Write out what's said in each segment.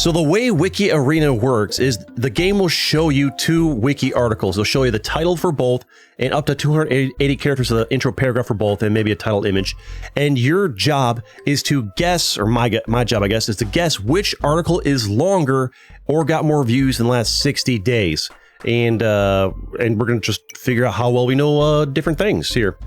So the way WikiArena works is the game will show you 2 wiki articles. It'll show you the title for both and up to 280 characters of the intro paragraph for both and maybe a title image. And your job is to guess, or my job, I guess, is to guess which article is longer or got more views in the last 60 days. And we're going to just figure out how well we know different things here.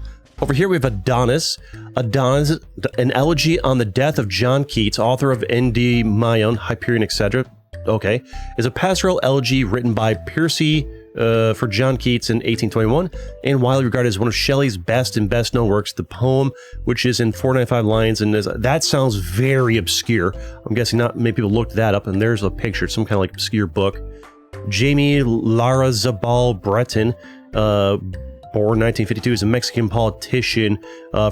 Over here we have Adonis. Adonis, an elegy on the death of John Keats, author of Endymion, Hyperion, etc. Okay, is a pastoral elegy written by Percy for John Keats in 1821, and widely regarded as one of Shelley's best and best known works. The poem, which is in 495 lines, and that sounds very obscure. I'm guessing not many people looked that up, and there's a picture, some kind of like obscure book. Jamie Larrazabal Breton, born 1952, is a Mexican politician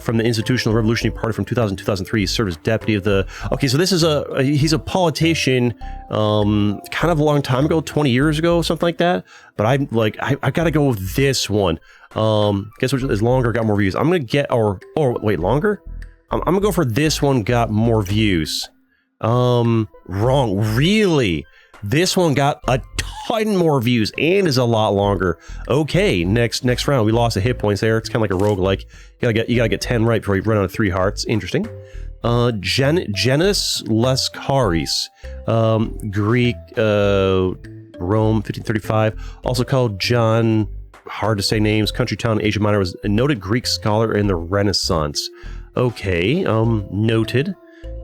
from the Institutional Revolutionary Party from 2000 to 2003. He served as deputy of the... Okay, so this is he's a politician kind of a long time ago, 20 years ago, something like that. But I gotta go with this one. Guess which is longer, got more views. I'm gonna get... wait, longer? I'm gonna go for this one, got more views. Wrong. Really? This one got a ton more views and is a lot longer. Okay, next round. We lost a hit points there. It's kind of like a roguelike. You gotta get 10 right before you run out of 3 hearts. Interesting. Genus Lascaris, Greek, Rome, 1535. Also called John, hard to say names, country town in Asia Minor, was a noted Greek scholar in the Renaissance. Okay, noted.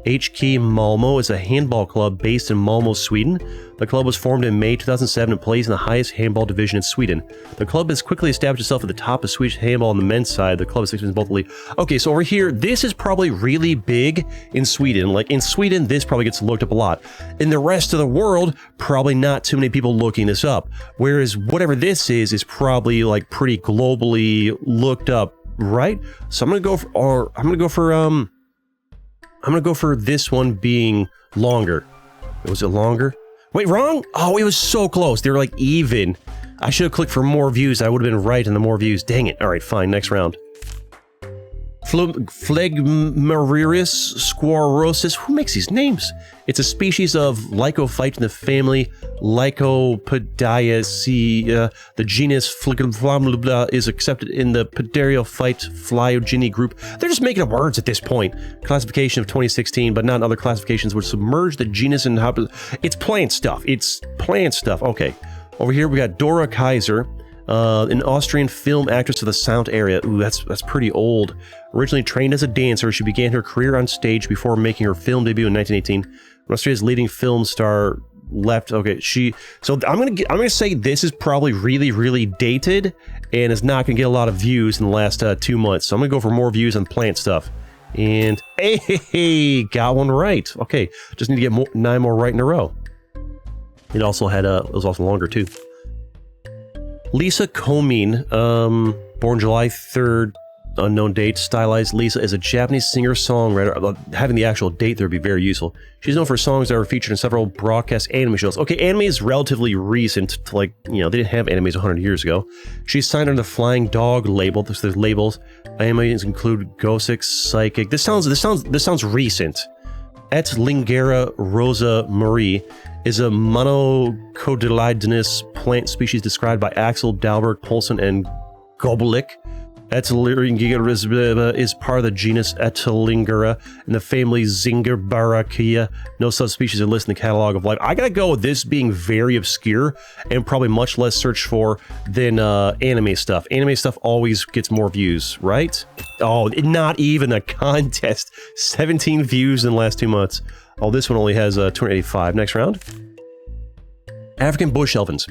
HK Malmo is a handball club based in Malmo, Sweden. The club was formed in May 2007 and plays in the highest handball division in Sweden. The club has quickly established itself at the top of Swedish handball on the men's side. The club is 6 in both the league. Okay, so over here, this is probably really big in Sweden. Like in Sweden, this probably gets looked up a lot. In the rest of the world, probably not too many people looking this up. Whereas whatever this is probably like pretty globally looked up, right? So I'm gonna go for this one being longer. Was it longer? Wait, wrong? Oh, it was so close. They were like even. I should have clicked for more views. I would have been right in the more views. Dang it. All right, fine. Next round. Phlegmarius squarosus. Who makes these names? It's a species of lycophyte in the family Lycopodiaceae. The genus Phlegmarius is accepted in the Pteriophyte phylogeny group. They're just making up words at this point. Classification of 2016, but not in other classifications, which submerge the genus in... It's plant stuff. It's plant stuff. Okay. Over here we got Dora Kaiser. An Austrian film actress of the sound area. Ooh, that's pretty old. Originally trained as a dancer, she began her career on stage before making her film debut in 1918. When Austria's leading film star left. Okay, so I'm gonna say this is probably really dated and is not gonna get a lot of views in the last 2 months. So I'm gonna go for more views on plant stuff. And hey, got one right. Okay, just need to get 9 more right in a row. It also had it was also longer too. Lisa Comine, born July 3rd, unknown date. Stylized Lisa is a Japanese singer-songwriter. Having the actual date there would be very useful. She's known for songs that were featured in several broadcast anime shows. Okay, anime is relatively recent. Like, they didn't have animes 100 years ago. She's signed under the Flying Dog label. There's labels. Animes include Gothic, Psychic. This sounds recent. Et Lingera Rosa Marie is a monocotyledonous plant species described by Axel Dalberg, Poulsen, and Gobelik. Etelingera is part of the genus Etelingera in the family Zingiberacea. No subspecies are listed in the catalog of life. I gotta go with this being very obscure and probably much less searched for than anime stuff. Anime stuff always gets more views, right? Oh, not even a contest. 17 views in the last 2 months. Oh, this one only has 285. Next round. African bush elephants.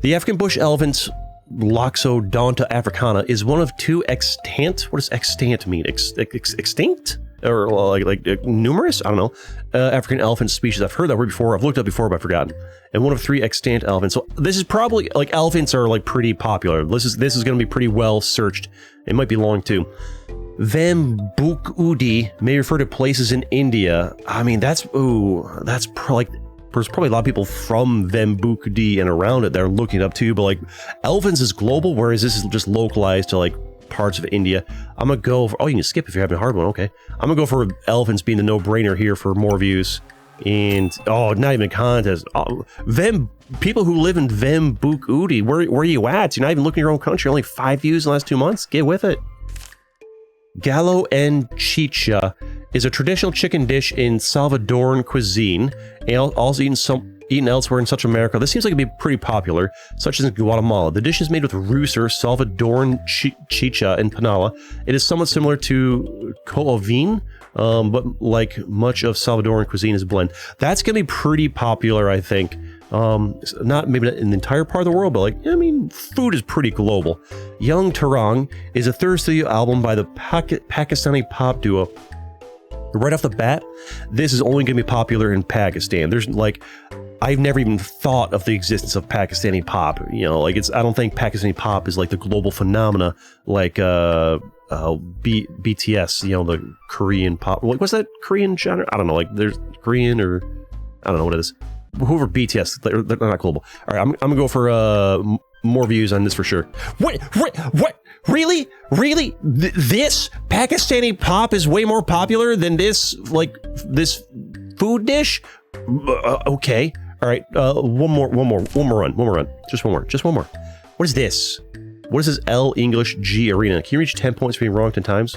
The African bush elephants, Loxodonta africana, is one of 2 extant. What does extant mean? Extinct? Or like numerous? I don't know. African elephant species. I've heard that word before. I've looked up before, but I've forgotten. And one of 3 extant elephants. So this is probably like elephants are like pretty popular. This is going to be pretty well searched. It might be long too. Vambukudi may refer to places in India. I mean, that's probably like. There's probably a lot of people from Vambukudi and around it that are looking it up too, but like elephants is global, whereas this is just localized to like parts of India. I'm gonna go for, oh, you can skip if you're having a hard one, okay. I'm gonna go for elephants being the no-brainer here for more views. And, oh, not even a contest. Oh, people who live in Vembukudi, where are you at? You're not even looking at your own country. Only 5 views in the last 2 months? Get with it. Gallo en chicha is a traditional chicken dish in Salvadoran cuisine, and also eaten elsewhere in Central America. This seems like it'd be pretty popular, such as in Guatemala. The dish is made with rooster, Salvadoran chicha, and panela. It is somewhat similar to coovin, but like much of Salvadoran cuisine is a blend. That's going to be pretty popular, I think. Not maybe not in the entire part of the world, but like, I mean, food is pretty global. Young Tarang is a third studio album by the Pakistani pop duo. Right off the bat, this is only going to be popular in Pakistan. There's like, I've never even thought of the existence of Pakistani pop. You know, like I don't think Pakistani pop is like the global phenomena like BTS, you know, the Korean pop. Like, what's that Korean genre? I don't know. Like, there's Korean or I don't know what it is. Whoever BTS, they're not global. All right, I'm gonna go for more views on this for sure. What? Really? This Pakistani pop is way more popular than this, like, this food dish? Okay. All right. One more run. Just one more. What is this? What is this L English G Arena? Can you reach 10 points for being wrong 10 times?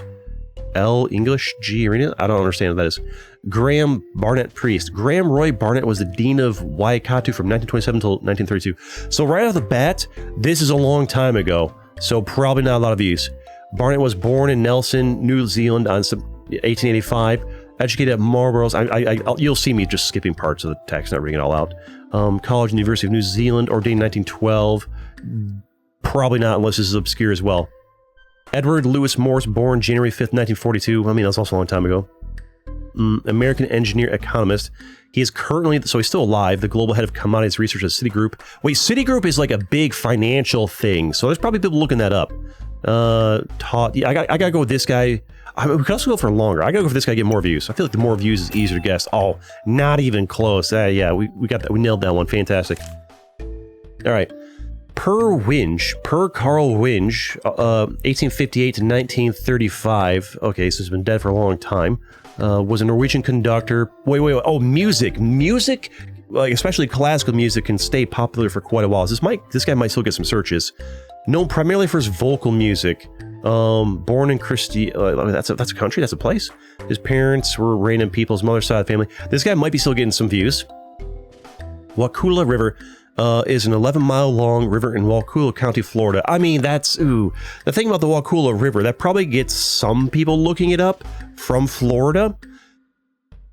L English G Arena? I don't understand what that is. Graham Barnett Priest. Graham Roy Barnett was the dean of Waikato from 1927 until 1932. So right off the bat, this is a long time ago. So probably not a lot of views. Barnett was born in Nelson, New Zealand on 1885. Educated at Marlborough's. You'll see me just skipping parts of the text, not reading it all out. College and University of New Zealand, ordained 1912. Probably not unless this is obscure as well. Edward Lewis Morse, born January 5th, 1942. I mean, that's also a long time ago. American engineer, economist. He is currently, so he's still alive, the global head of commodities research at Citigroup. Wait, Citigroup is like a big financial thing, so there's probably people looking that up. Yeah, I gotta go with this guy. We could also go for longer. I gotta go for this guy to get more views. I feel like the more views is easier to guess. Oh, not even close. Yeah, we got that. We nailed that one. Fantastic. All right. Per Carl Winge, 1858 to 1935. Okay, so he's been dead for a long time. Was a Norwegian conductor. Wait. Oh, music, like especially classical music, can stay popular for quite a while. This guy might still get some searches. Known primarily for his vocal music. Born in that's a country, that's a place. His parents were random people, his mother's side of the family. This guy might be still getting some views. Waukulla River is an 11-mile long river in Waukulla County, Florida. I mean, the thing about the Waukulla River, that probably gets some people looking it up from Florida,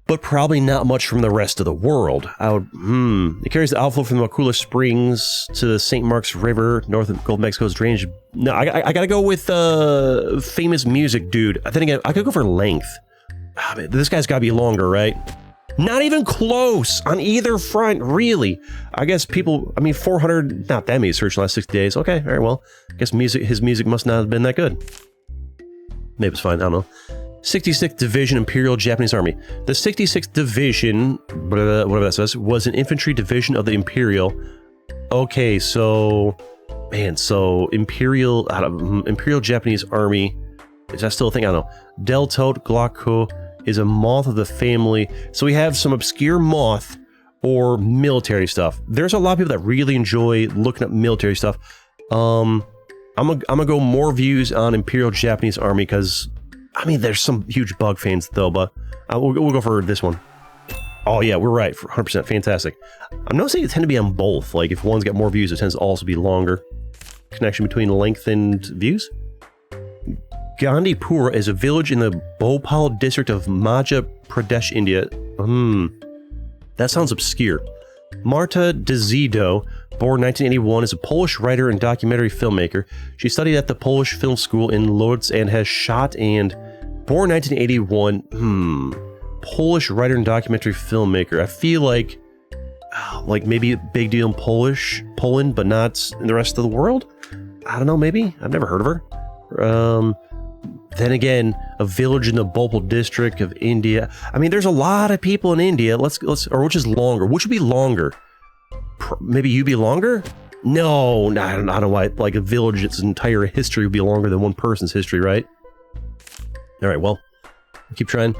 but probably not much from the rest of the world. It carries the outflow from the Waukulla Springs to the St. Mark's River, north of Gulf of Mexico's drainage. No, I gotta go with famous music dude. I think I could go for length. This guy's gotta be longer, right? Not even close on either front, really. I guess 400, not that many searched in the last 60 days. Okay, all right, well, I guess his music must not have been that good. Maybe it's fine, I don't know. 66th Division Imperial Japanese Army. The 66th Division, whatever that says, was an infantry division of the Imperial. Okay, so Imperial Japanese Army, is that still a thing? I don't know. Deltote Glauco is a moth of the family. So we have some obscure moth or military stuff. There's a lot of people that really enjoy looking up military stuff. I'm gonna go more views on Imperial Japanese Army because, I mean, there's some huge bug fans though, but we'll go for this one. Oh yeah, we're right, 100%, fantastic. I'm noticing it tend to be on both. Like if one's got more views, it tends to also be longer. Connection between length and views. Gandhipura is a village in the Bhopal district of Madhya Pradesh, India. That sounds obscure. Marta Dezido, born 1981, is a Polish writer and documentary filmmaker. She studied at the Polish Film School in Lodz and has shot and... Born 1981, Polish writer and documentary filmmaker. I feel like maybe a big deal in Poland, but not in the rest of the world? I don't know, maybe? I've never heard of her. Then again, a village in the Bhopal district of India. I mean, there's a lot of people in India. Or which is longer? Which would be longer? Maybe you'd be longer? No, I don't know why. Like a village, its entire history would be longer than one person's history, right? All right, well, keep trying.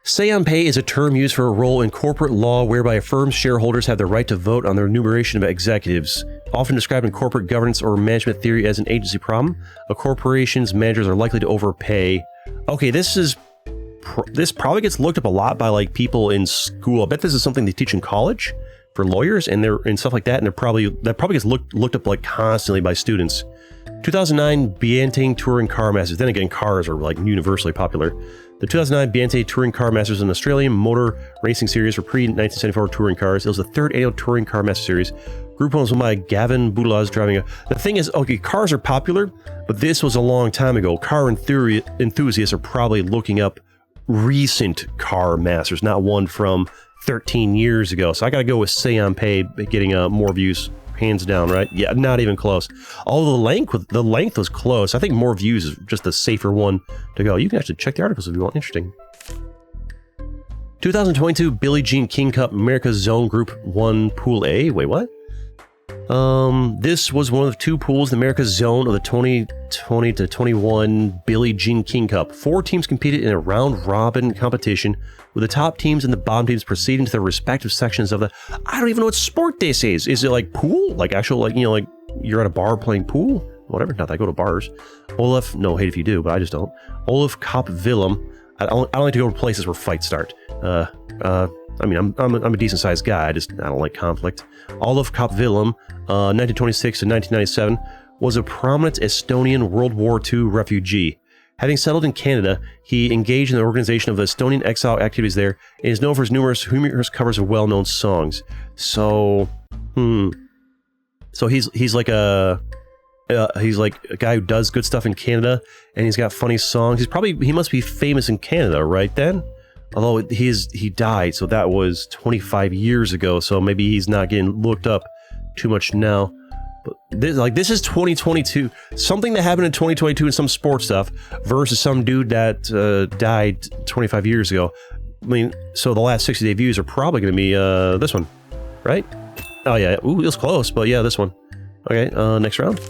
Say on pay is a term used for a role in corporate law whereby a firm's shareholders have the right to vote on the remuneration of executives. Often described in corporate governance or management theory as an agency problem, a corporation's managers are likely to overpay. Okay, this probably gets looked up a lot by like people in school. I bet this is something they teach in college for lawyers and stuff like that. And that probably gets looked up like constantly by students. 2009 Biantang Touring Car Masters. Then again, cars are like universally popular. The 2009 Biantang Touring Car Masters is an Australian motor racing series for pre-1974 touring cars. It was the third annual Touring Car Master Series. Group one was won by Gavin Boulaz driving The thing is, okay, cars are popular, but this was a long time ago. Car enthusiasts are probably looking up recent car masters, not one from 13 years ago. So I got to go with Say on Pay getting more views. Hands down, right? Yeah, not even close. Although the length was close. I think more views is just the safer one to go. You can actually check the articles if you want. Interesting. 2022 Billie Jean King Cup America's Zone Group 1 Pool A. Wait, what? This was one of two pools in America's Zone of the 2020 to 21 Billie Jean King Cup. 4 teams competed in a round-robin competition, with the top teams and the bottom teams proceeding to their respective sections of the... I don't even know what sport this is. Is it like pool? Like actual, like, you know, like you're at a bar playing pool? Whatever. Not that I go to bars. No, hate if you do, but I just don't. Olaf Kopp Willem. I don't like to go to places where fights start. I mean, I'm a decent sized guy. I don't like conflict. Olaf Kopp Willem, 1926 to 1997, was a prominent Estonian World War II refugee. Having settled in Canada, he engaged in the organization of Estonian exile activities there and is known for his numerous humorous covers of well-known songs. So, So he's like a guy who does good stuff in Canada, and he's got funny songs. He must be famous in Canada, right then? Although he died, so that was 25 years ago, so maybe he's not getting looked up too much now. But this is 2022. Something that happened in 2022 in some sports stuff versus some dude that died 25 years ago. I mean, so the last 60-day views are probably going to be this one, right? Oh, yeah. Ooh, it was close, but yeah, this one. Okay, next round.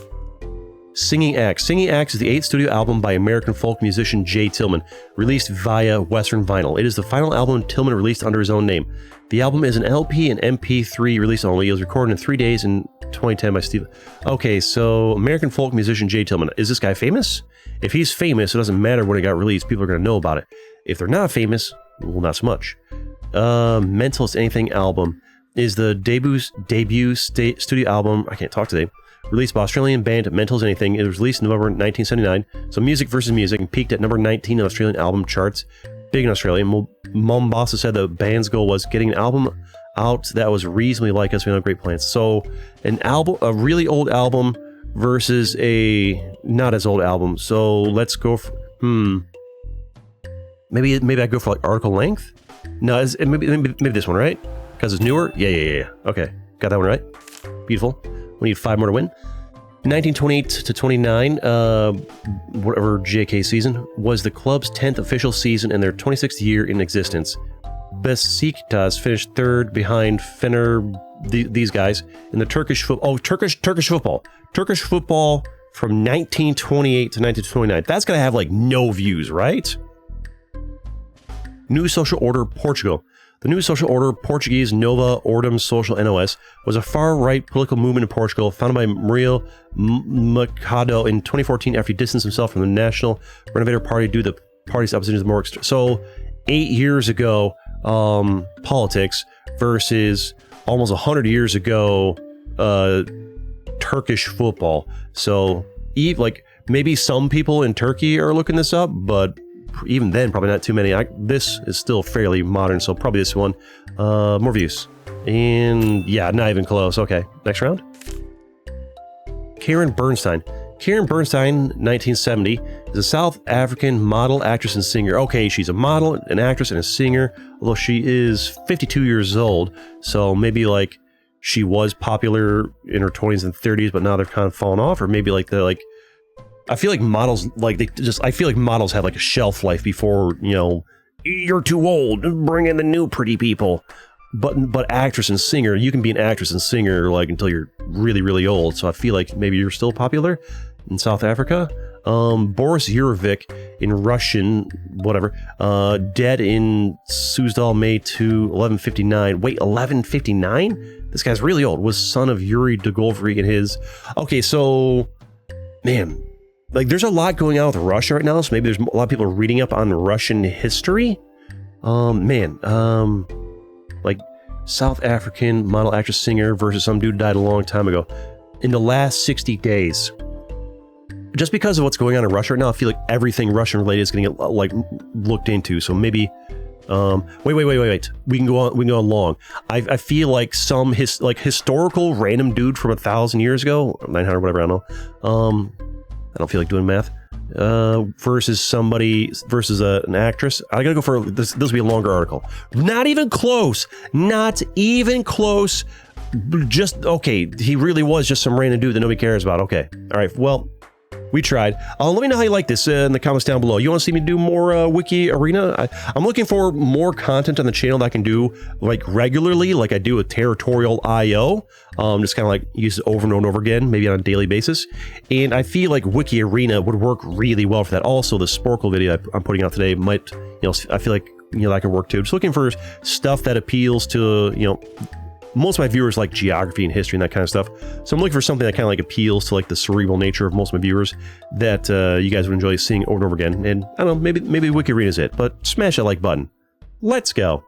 Singing Axe. Singing Axe is the 8th studio album by American folk musician Jay Tillman, released via Western Vinyl. It is the final album Tillman released under his own name. The album is an LP and MP3 release only. It was recorded in 3 days in 2010 by Steve. Okay, so American folk musician Jay Tillman. Is this guy famous? If he's famous, it doesn't matter when it got released. People are going to know about it. If they're not famous, well, not so much. Mentalist Anything album is the debut studio album. I can't talk today. Released by Australian band Mentalist Anything. It was released in November 1979. So Music versus Music, and peaked at number 19 on Australian album charts. Big in Australia. Mombasa said the band's goal was getting an album out that was reasonably like us. We have great plans. So a really old album versus a not as old album. So let's go for maybe I go for like article length. No, maybe this one, right? Because it's newer. Yeah. Okay, got that one right. Beautiful. We need 5 more to win. 1928 to 29, whatever JK season, was the club's 10th official season and their 26th year in existence. Besiktas finished 3rd behind Fener, these guys, in the Turkish football. Oh, Turkish football. Turkish football from 1928 to 1929. That's going to have like no views, right? New Social Order, Portugal. The New Social Order, Portuguese Nova Ordem Social NOS, was a far-right political movement in Portugal founded by Muriel Machado in 2014 after he distanced himself from the National Renovator Party due to the party's opposition to the more So 8 years ago, politics versus almost 100 years ago, Turkish football. So like maybe some people in Turkey are looking this up, but even then, probably not too many. This is still fairly modern, so probably this one. More views. And yeah, not even close. Okay, next round. Karen Bernstein. Karen Bernstein, 1970, is a South African model, actress, and singer. Okay, she's a model, an actress, and a singer, although she is 52 years old, so maybe like she was popular in her 20s and 30s, but now they've kind of fallen off, or maybe like they're like, I feel like models, I feel like models have like a shelf life before, you're too old, bring in the new pretty people. But actress and singer, you can be an actress and singer like until you're really, really old. So I feel like maybe you're still popular in South Africa. Boris Jurovic in Russian, whatever. Dead in Suzdal, May 2, 1159. Wait, 1159? This guy's really old. Was son of Yuri Dugolvry and his... Okay, so... Man, like, there's a lot going on with Russia right now, so maybe there's a lot of people reading up on Russian history. Like, South African model actress singer versus some dude died a long time ago. In the last 60 days. Just because of what's going on in Russia right now, I feel like everything Russian related is going to get, like, looked into. So maybe... wait. We can go on long. I feel like some historical random dude from 1,000 years ago, 900, whatever, I don't know. I don't feel like doing math. Versus an actress. I gotta go for this. This will be a longer article. Not even close. Not even close. Just okay. He really was just some random dude that nobody cares about. Okay. All right. Well. We tried. Let me know how you like this in the comments down below. You want to see me do more WikiArena? I'm looking for more content on the channel that I can do like regularly, like I do with Territorial IO. Just kind of like use it over and over again, maybe on a daily basis. And I feel like WikiArena would work really well for that. Also, the Sporkle video I'm putting out today might, I feel like, that can work too. Just looking for stuff that appeals to, most of my viewers like geography and history and that kind of stuff. So I'm looking for something that kind of like appeals to like the cerebral nature of most of my viewers that you guys would enjoy seeing over and over again. And I don't know, maybe WikiArena is it, but smash that like button. Let's go.